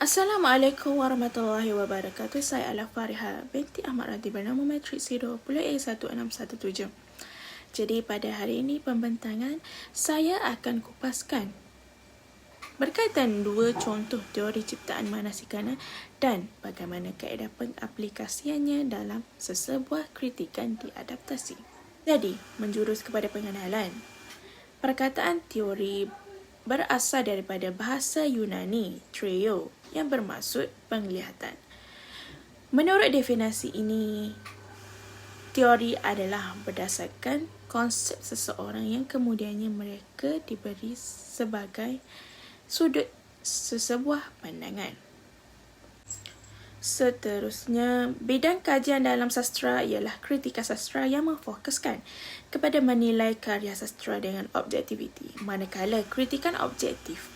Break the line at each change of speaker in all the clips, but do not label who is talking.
Assalamualaikum warahmatullahi wabarakatuh. Saya Ala Fariha binti Ahmad Radhi bernama Matrik C20A1617. Jadi pada hari ini pembentangan saya akan kupaskan berkaitan dua contoh teori ciptaan manasikana dan bagaimana kaedah pengaplikasiannya dalam sesebuah kritikan diadaptasi. Jadi, menjurus kepada pengenalan. Perkataan teori berasal daripada bahasa Yunani, treo, yang bermaksud penglihatan. Menurut definisi ini, teori adalah berdasarkan konsep seseorang yang kemudiannya mereka diberi sebagai sudut sesebuah pandangan. Seterusnya, bidang kajian dalam sastra ialah kritika sastra yang memfokuskan kepada menilai karya sastra dengan objektiviti, manakala kritikan objektif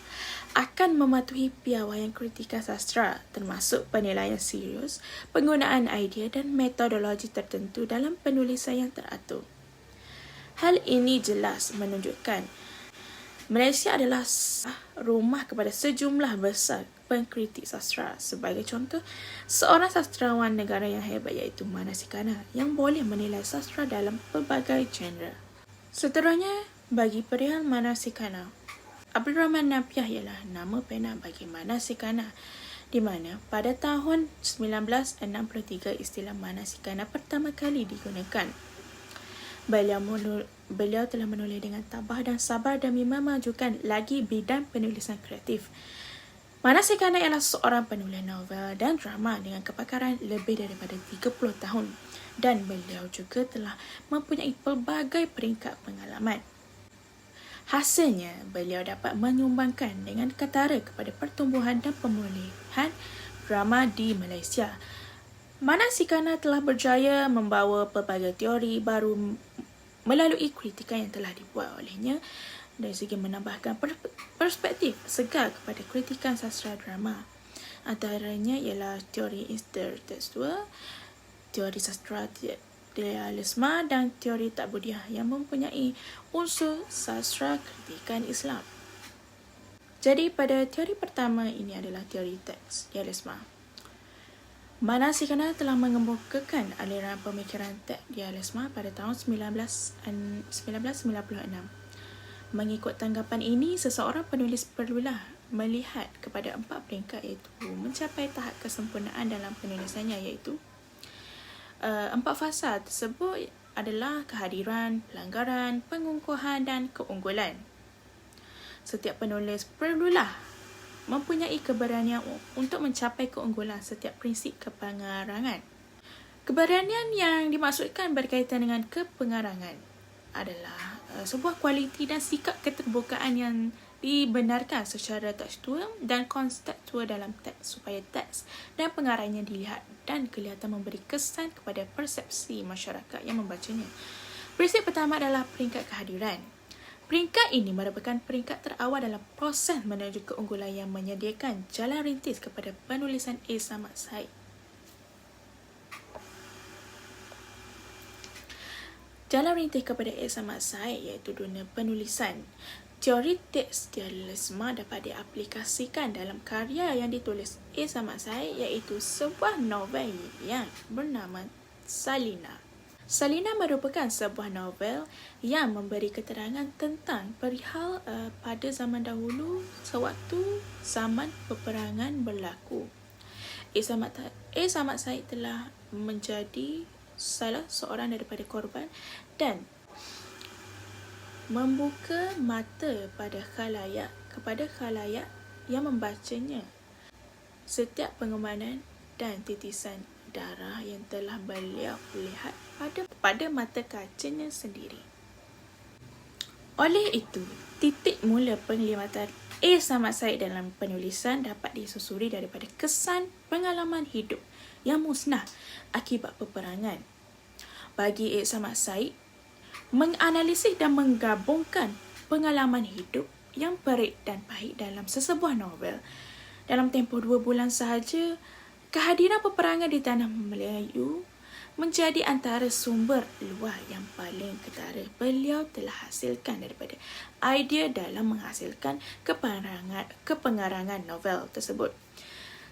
akan mematuhi piawaian kritika sastra termasuk penilaian serius, penggunaan idea dan metodologi tertentu dalam penulisan yang teratur. Hal ini jelas menunjukkan Malaysia adalah rumah kepada sejumlah besar pengkritik sastra. Sebagai contoh, seorang sastrawan negara yang hebat iaitu Manasikana yang boleh menilai sastra dalam pelbagai genre. Seterusnya, bagi perihal Manasikana, Abdul Rahman Napiah ialah nama pena bagi Manasikana, di mana pada tahun 1963 istilah Manasikana pertama kali digunakan. Beliau telah menulis dengan tabah dan sabar demi memajukan lagi bidang penulisan kreatif. Manasikana ialah seorang penulis novel dan drama dengan kepakaran lebih daripada 30 tahun dan beliau juga telah mempunyai pelbagai peringkat pengalaman. Hasilnya, beliau dapat menyumbangkan dengan ketara kepada pertumbuhan dan pemulihan drama di Malaysia. Manasikana telah berjaya membawa pelbagai teori baru melalui kritikan yang telah dibuat olehnya dari segi menambahkan perspektif segar kepada kritikan sastra drama. Antaranya ialah teori intertekstual, teori sastra realisme dan teori takbudiah yang mempunyai unsur sastra kritikan Islam. Jadi pada teori pertama ini adalah teori teks realisme. Manasikana telah mengemukakan aliran pemikiran teks realisme pada tahun 1996. Mengikut tanggapan ini, seseorang penulis perlulah melihat kepada 4 peringkat iaitu mencapai tahap kesempurnaan dalam penulisannya iaitu 4 fasa tersebut adalah kehadiran, pelanggaran, pengukuhan dan keunggulan. Setiap penulis perlulah mempunyai keberanian untuk mencapai keunggulan setiap prinsip kepengarangan. Keberanian yang dimaksudkan berkaitan dengan kepengarangan adalah sebuah kualiti dan sikap keterbukaan yang dibenarkan secara tekstual dan konseptual dalam teks supaya teks dan pengarangnya dilihat dan kelihatan memberi kesan kepada persepsi masyarakat yang membacanya. Prinsip pertama adalah peringkat kehadiran. Peringkat ini merupakan peringkat terawal dalam proses menuju keunggulan yang menyediakan jalan rintis kepada penulisan A. Samad Said. Jalan rintis kepada A. Samad Said iaitu dunia penulisan. Teori teks realisme dapat diaplikasikan dalam karya yang ditulis A. Samad Said iaitu sebuah novel yang bernama Salina. Salina merupakan sebuah novel yang memberi keterangan tentang perihal pada zaman dahulu sewaktu zaman peperangan berlaku. A. Samad Said telah menjadi salah seorang daripada korban dan membuka mata kepada khalayak yang membacanya setiap pengorbanan dan titisan darah yang telah beliau lihat pada mata kacanya sendiri. Oleh itu, titik mula penglibatan A. Samad Said dalam penulisan dapat disusuri daripada kesan pengalaman hidup yang musnah akibat peperangan. Bagi A. Samad Said, menganalisis dan menggabungkan pengalaman hidup yang perit dan pahit dalam sesebuah novel dalam tempoh 2 bulan sahaja, kehadiran peperangan di tanah Melayu menjadi antara sumber luar yang paling ketara beliau telah hasilkan daripada idea dalam menghasilkan kepengarangan novel tersebut.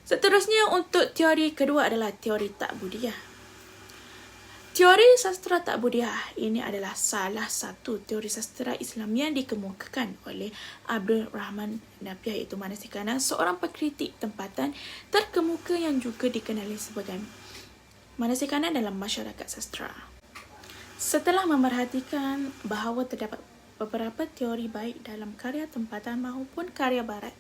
Seterusnya untuk teori kedua adalah teori tak budiah. Teori sastra tak budiah ini adalah salah satu teori sastra Islam yang dikemukakan oleh Abdul Rahman Napiah, iaitu Manasikana, seorang pengkritik tempatan terkemuka yang juga dikenali sebagai Manasikana dalam masyarakat sastra. Setelah memerhatikan bahawa terdapat beberapa teori baik dalam karya tempatan maupun karya barat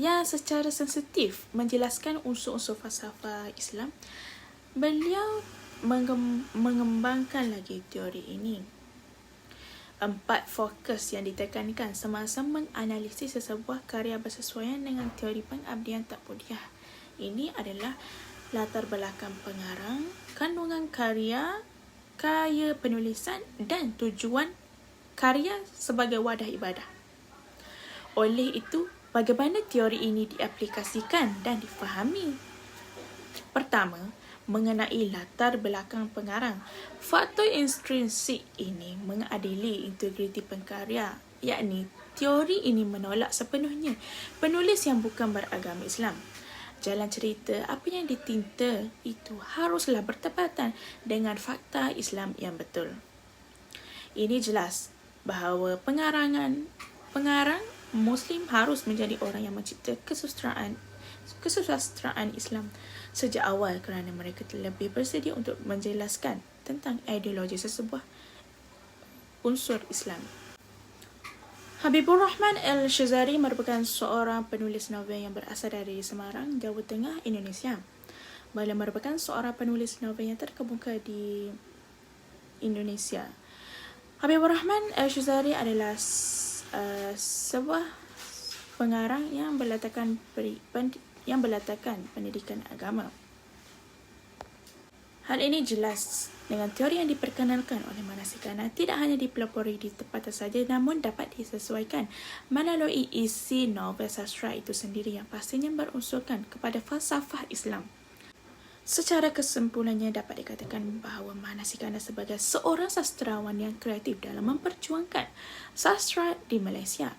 yang secara sensitif menjelaskan unsur-unsur falsafah Islam, beliau mengembangkan lagi teori ini. 4 fokus yang ditekankan semasa menganalisis sesebuah karya bersesuaian dengan teori pengabdian tak budiah ini adalah latar belakang pengarang, kandungan karya, gaya penulisan dan tujuan karya sebagai wadah ibadah. Oleh itu, bagaimana teori ini diaplikasikan dan difahami? Pertama, mengenai latar belakang pengarang. Faktor intrinsik ini mengadili integriti pengkarya, yakni teori ini menolak sepenuhnya penulis yang bukan beragama Islam. Jalan cerita apa yang ditinta itu haruslah bertepatan dengan fakta Islam yang betul. Ini jelas bahawa pengarang Muslim harus menjadi orang yang mencipta kesusastraan Islam sejak awal kerana mereka lebih bersedia untuk menjelaskan tentang ideologi sesebuah unsur Islam. Habibur Rahman Al-Shazari merupakan seorang penulis novel yang berasal dari Semarang, Jawa Tengah, Indonesia. Beliau merupakan seorang penulis novel yang terkemuka di Indonesia. Habibur Rahman Al-Shazari adalah sebuah pengarang yang berlatarkan pendidikan agama. Hal ini jelas dengan teori yang diperkenalkan oleh Manasikana tidak hanya dipelopori di tempatan saja, namun dapat disesuaikan melalui isi novel sastra itu sendiri yang pastinya berunsurkan kepada falsafah Islam. Secara kesimpulannya dapat dikatakan bahawa Manasikana sebagai seorang sastrawan yang kreatif dalam memperjuangkan sastra di Malaysia.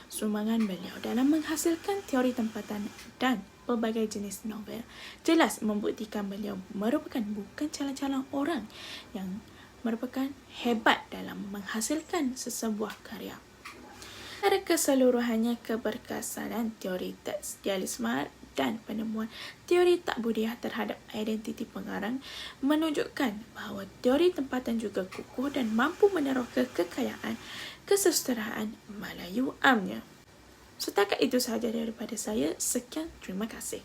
Sumbangan beliau dalam menghasilkan teori tempatan dan pelbagai jenis novel jelas membuktikan beliau merupakan bukan calon-calon orang yang merupakan hebat dalam menghasilkan sesebuah karya. Secara keseluruhannya, keberkesanan teori tekstualisme dan penemuan teori tak budiah terhadap identiti pengarang menunjukkan bahawa teori tempatan juga kukuh dan mampu meneroka kekayaan kesusastraan Melayu amnya. Setakat itu sahaja daripada saya. Sekian, terima kasih.